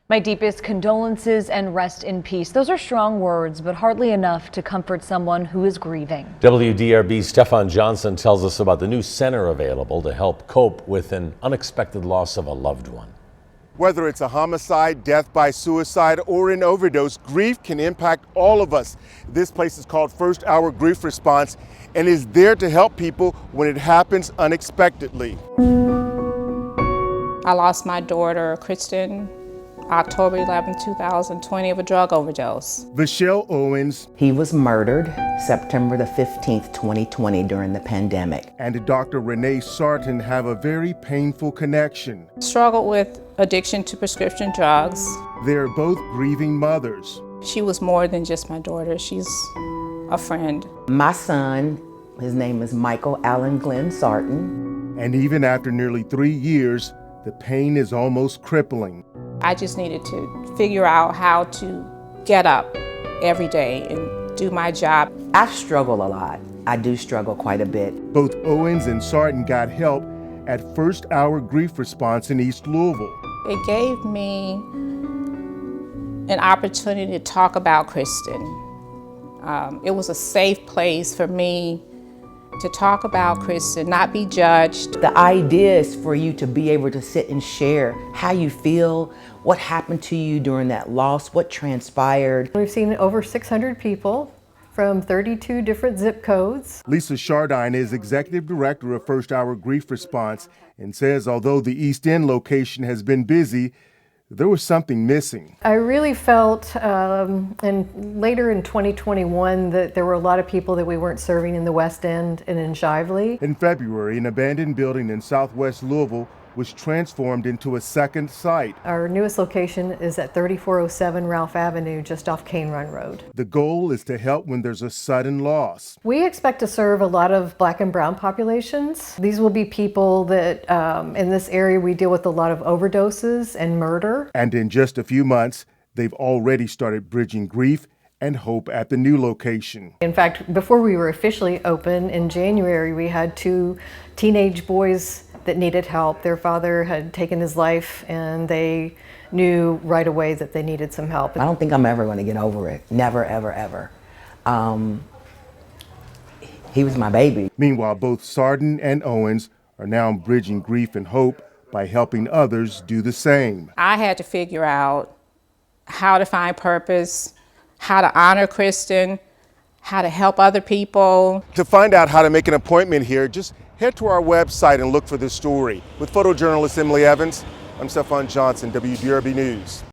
My deepest condolences and rest in peace. Those are strong words, but hardly enough to comfort someone who is grieving. WDRB's Stefan Johnson tells us about the new center available to help cope with an unexpected loss of a loved one. Whether it's a homicide, death by suicide, or an overdose, grief can impact all of us. This place is called First Hour Grief Response and is there to help people when it happens unexpectedly. I lost my daughter, Kristen, October 11, 2020 of a drug overdose. Michelle Owens. He was murdered September the 15th, 2020 during the pandemic. And Dr. Renee Sarton have a very painful connection. Struggled with addiction to prescription drugs. They're both grieving mothers. She was more than just my daughter. She's a friend. My son, his name is Michael Allen Glenn Sarton. And even after nearly 3 years, the pain is almost crippling. I just needed to figure out how to get up every day and do my job. I struggle a lot. I do struggle quite a bit. Both Owens and Sarton got help at First Hour Grief Response in East Louisville. It gave me an opportunity to talk about Kristen. It was a safe place for me to talk about Kristen, not be judged. The idea is for you to be able to sit and share how you feel, what happened to you during that loss, what transpired. We've seen over 600 people from 32 different zip codes. Lisa Chardine is executive director of First Hour Grief Response and says although the East End location has been busy, there was something missing. I really felt, and later in 2021, that there were a lot of people that we weren't serving in the West End and in Shively. In February, an abandoned building in Southwest Louisville was transformed into a second site. Our newest location is at 3407 Ralph Avenue, just off Cane Run Road. The goal is to help when there's a sudden loss. We expect to serve a lot of Black and brown populations. These will be people that, in this area, we deal with a lot of overdoses and murder. And in just a few months, they've already started bridging grief and hope at the new location. In fact, before we were officially open in January, we had 2 teenage boys that needed help. Their father had taken his life and they knew right away that they needed some help. I don't think I'm ever going to get over it. Never, ever, ever. He was my baby. Meanwhile, both Sarton and Owens are now bridging grief and hope by helping others do the same. I had to figure out how to find purpose, how to honor Kristen, how to help other people. To find out how to make an appointment here, just head to our website and look for this story. With photojournalist Emily Evans, I'm Stefan Johnson, WDRB News.